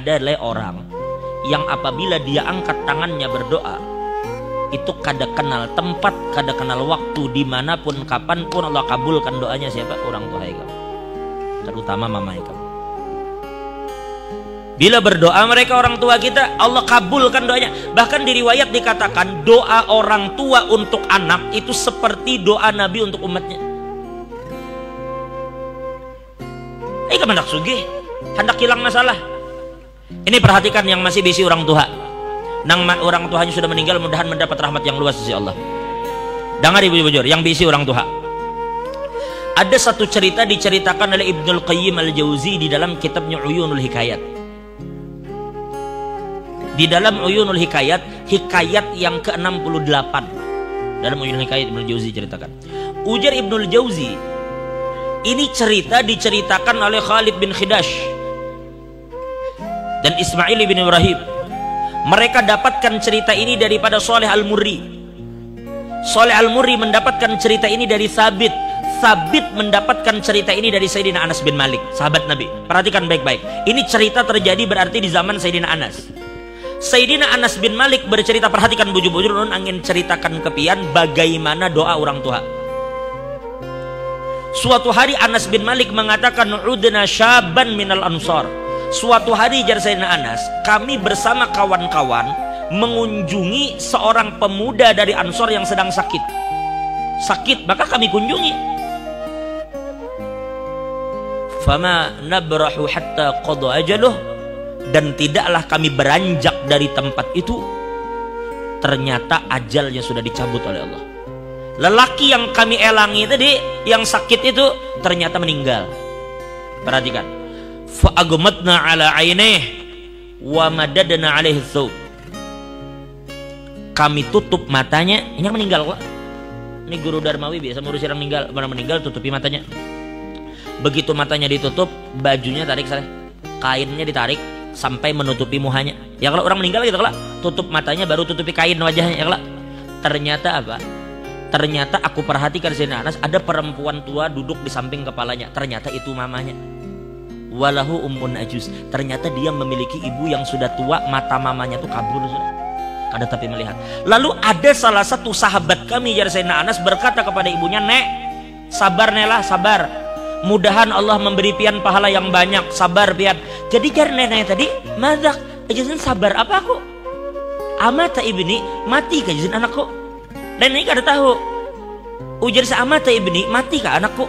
adalah orang yang apabila dia angkat tangannya berdoa itu kada kenal tempat, kada kenal waktu, dimanapun kapanpun Allah kabulkan doanya. Siapa? Orang tua kamu, terutama mama kamu. Bila berdoa mereka orang tua kita, Allah kabulkan doanya. Bahkan di riwayat dikatakan doa orang tua untuk anak itu seperti doa Nabi untuk umatnya. Ika hendak sugih, hendak hilang masalah. Ini perhatikan yang masih bisi orang tua. Nang orang tuanya sudah meninggal, mudahan mendapat rahmat yang luas dari Allah. Dengar ibu bujur, yang bisi orang tua. Ada satu cerita diceritakan oleh Ibnul Qayyim Al-Jauzi di dalam kitabnya Uyunul Hikayat. Di dalam Uyunul Hikayat, hikayat yang ke-68. Dalam Uyunul Hikayat Ibnul Jauzi ceritakan. Ujar Ibnul Jauzi, ini cerita diceritakan oleh Khalid bin Khidash dan Ismail bin Ibrahim. Mereka dapatkan cerita ini daripada Saleh Al-Murri. Saleh Al-Murri mendapatkan cerita ini dari Sabit. Sabit mendapatkan cerita ini dari Sayyidina Anas bin Malik, sahabat Nabi. Perhatikan baik-baik. Ini cerita terjadi berarti di zaman Sayyidina Anas. Sayyidina Anas bin Malik bercerita, perhatikan bujur-bujur, nun angin ceritakan kepian bagaimana doa orang tua. Suatu hari Anas bin Malik mengatakan, "Udna syaban minal ansar." Suatu hari jar Sayyidina Anas, kami bersama kawan-kawan mengunjungi seorang pemuda dari Ansor yang sedang sakit. Sakit, maka kami kunjungi. Fama nabrahu hatta qada ajaluh, dan tidaklah kami beranjak dari tempat itu, ternyata ajalnya sudah dicabut oleh Allah. Lelaki yang kami elangi tadi, yang sakit itu ternyata meninggal. Perhatikan. Fa'agmatna ala ainih wa madadna alaihi thawb. Kami tutup matanya. Ini yang meninggal kok. Ini guru Darmawi biasa ngurusin orang meninggal. Orang meninggal tutupi matanya. Begitu matanya ditutup, bajunya tarik saya. Kainnya ditarik sampai menutupi muhanya. Ya kalau orang meninggal gitu kalau tutup matanya baru tutupi kain wajahnya ya kalau. Ternyata apa? Ternyata aku perhatikan Sayyidina Anas, ada perempuan tua duduk di samping kepalanya. Ternyata itu mamanya. Walahu ummun ajuz. Ternyata dia memiliki ibu yang sudah tua, mata mamanya tuh kabur sudah. Kada tapi melihat. Lalu ada salah satu sahabat kami jar Sayyidina Anas berkata kepada ibunya, "Nek, sabar Nela, sabar. Mudahan Allah memberi pian pahala yang banyak, sabar pian." Jadi jar nenek tadi, "Madak, ajazin sabar apa aku? Amata ibni, mati kajazin anakku." Nenek kada tahu. Ujar sa amata ibni, mati ka anakku?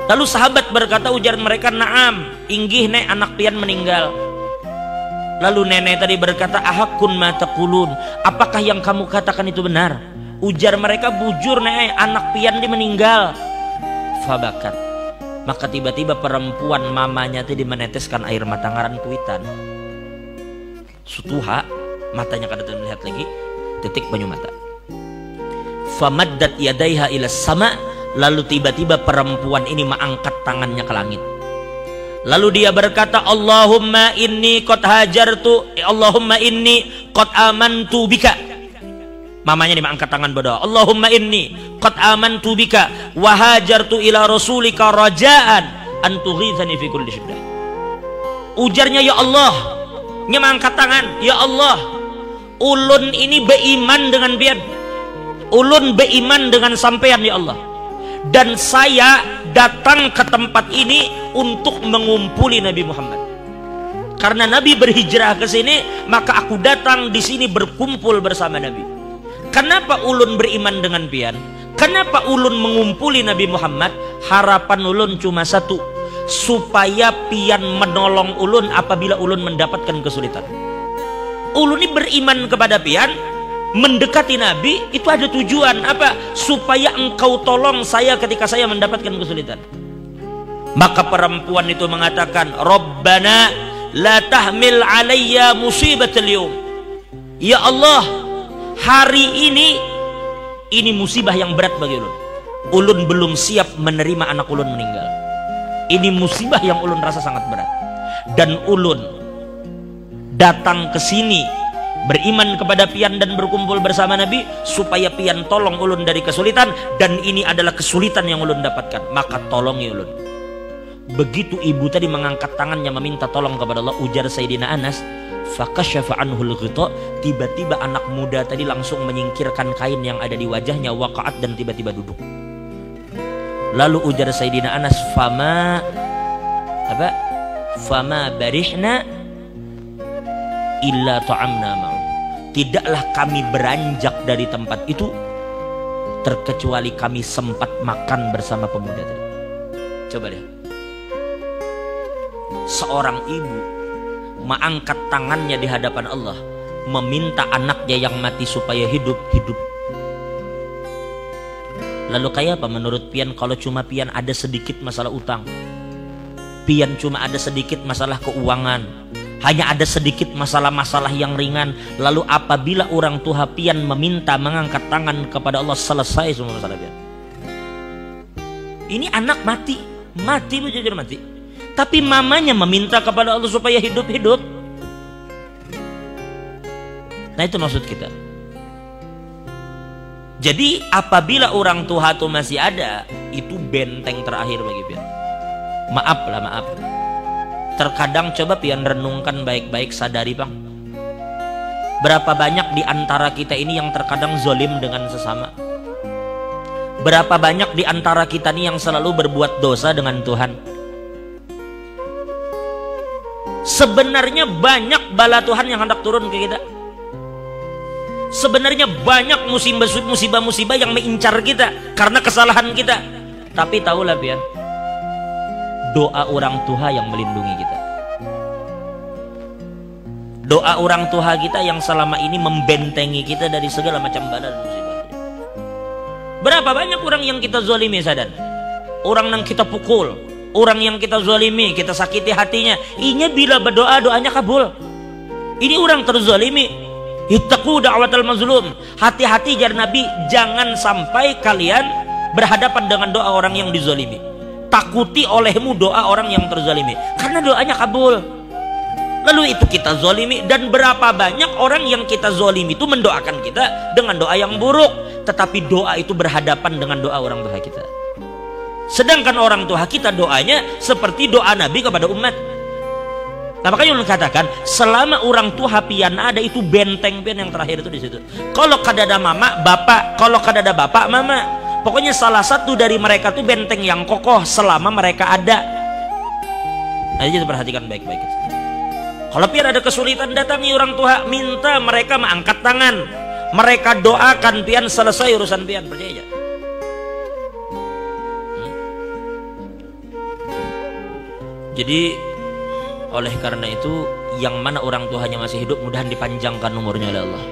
Lalu sahabat berkata, ujar mereka, "Na'am, inggih nek anak pian meninggal." Lalu nenek tadi berkata, "Ahakun ma taqulun, apakah yang kamu katakan itu benar?" Ujar mereka, "Bujur nek anak pian di meninggal." Fabakat. Maka tiba-tiba perempuan mamanya tadi meneteskan air mata ngaran kuitan. Sutuha, matanya kada melihat lagi, titik banyu mata. Famaddat yadaiha ila sama. Lalu tiba-tiba perempuan ini mengangkat tangannya ke langit. Lalu dia berkata, "Allahumma inni qad hajartu, Allahumma inni qad amantu bika." Mamanya mengangkat tangan berdoa, "Allahumma inni qad amantu bika wa hajartu ila rasulika rajaan an tughithani fi kulli syiddah." Ujarnya, "Ya Allah," nya mengangkat tangan, "Ya Allah, ulun ini beriman dengan pian. Ulun beriman dengan sampean ya Allah. Dan saya datang ke tempat ini untuk mengumpuli Nabi Muhammad. Karena Nabi berhijrah ke sini, maka aku datang di sini berkumpul bersama Nabi. Kenapa ulun beriman dengan pian? Kenapa ulun mengumpuli Nabi Muhammad? Harapan ulun cuma satu, supaya pian menolong ulun apabila ulun mendapatkan kesulitan. Ulun ini beriman kepada pian, mendekati Nabi itu ada tujuan apa? Supaya engkau tolong saya ketika saya mendapatkan kesulitan." Maka perempuan itu mengatakan, "Rabbana la tahmil alayya musibatal yawm." Ya Allah, hari ini musibah yang berat bagi ulun. Ulun belum siap menerima anak ulun meninggal. Ini musibah yang ulun rasa sangat berat. Dan ulun datang ke sini beriman kepada pian dan berkumpul bersama Nabi supaya pian tolong ulun dari kesulitan, dan ini adalah kesulitan yang ulun dapatkan, maka tolongi ulun. Begitu ibu tadi mengangkat tangannya meminta tolong kepada Allah, ujar Sayyidina Anas, fakasyafa anhul ghita, tiba-tiba anak muda tadi langsung menyingkirkan kain yang ada di wajahnya, waqa'at, dan tiba-tiba duduk. Lalu ujar Sayyidina Anas, fama barihna illa ta'amna ma'u, tidaklah kami beranjak dari tempat itu terkecuali kami sempat makan bersama pemuda tadi. Coba lihat, seorang ibu mengangkat tangannya di hadapan Allah, meminta anaknya yang mati supaya hidup. Lalu kayak apa menurut pian kalau cuma pian ada sedikit masalah utang, pian cuma ada sedikit masalah keuangan, hanya ada sedikit masalah-masalah yang ringan, lalu apabila orang tua pian meminta mengangkat tangan kepada Allah, selesai semua masalah pian. Ini anak mati bujur mati, tapi mamanya meminta kepada Allah supaya hidup. Nah itu maksud kita. Jadi apabila orang tua itu masih ada, itu benteng terakhir bagi pian. Maaf. Terkadang coba pian renungkan baik-baik, sadari bang, berapa banyak di antara kita ini yang terkadang zolim dengan sesama. Berapa banyak di antara kita ini yang selalu berbuat dosa dengan Tuhan. Sebenarnya banyak bala Tuhan yang hendak turun ke kita. Sebenarnya banyak musibah-musibah yang mengincar kita karena kesalahan kita. Tapi tahulah pian, doa orang tua yang melindungi kita. Doa orang tua kita yang selama ini membentengi kita dari segala macam bala dan musibah. Berapa banyak orang yang kita zalimi, sadar? Orang yang kita pukul, orang yang kita zalimi, kita sakiti hatinya. Inya bila berdoa, doanya kabul. Ini orang terzalimi. Ittaqu da'watal mazlum. Hati-hati jar Nabi, jangan sampai kalian berhadapan dengan doa orang yang dizalimi. Takuti olehmu doa orang yang terzalimi, karena doanya kabul. Lalu itu kita zalimi, dan berapa banyak orang yang kita zalimi itu mendoakan kita dengan doa yang buruk, tetapi doa itu berhadapan dengan doa orang tua kita. Sedangkan orang tua kita doanya seperti doa Nabi kepada umat. Nah, makanya ulun katakan selama orang tua pian ada, itu benteng pian yang terakhir itu di situ. Kalau kada ada mama, bapak, kalau kada ada bapak, mama. Pokoknya salah satu dari mereka tuh benteng yang kokoh selama mereka ada. Nah, jadi perhatikan baik-baik. Kalau pian ada kesulitan, datangi orang tua, minta mereka mengangkat tangan, mereka doakan pian, selesai urusan pian, percaya aja. Jadi oleh karena itu, yang mana orang tuanya masih hidup, mudahan dipanjangkan umurnya oleh Allah.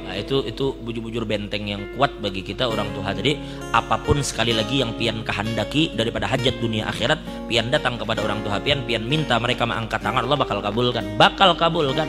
Nah, itu bujur-bujur benteng yang kuat bagi kita orang tua. Jadi apapun sekali lagi yang pian kehendaki daripada hajat dunia akhirat, pian datang kepada orang tua pian minta mereka mengangkat tangan, Allah bakal kabulkan.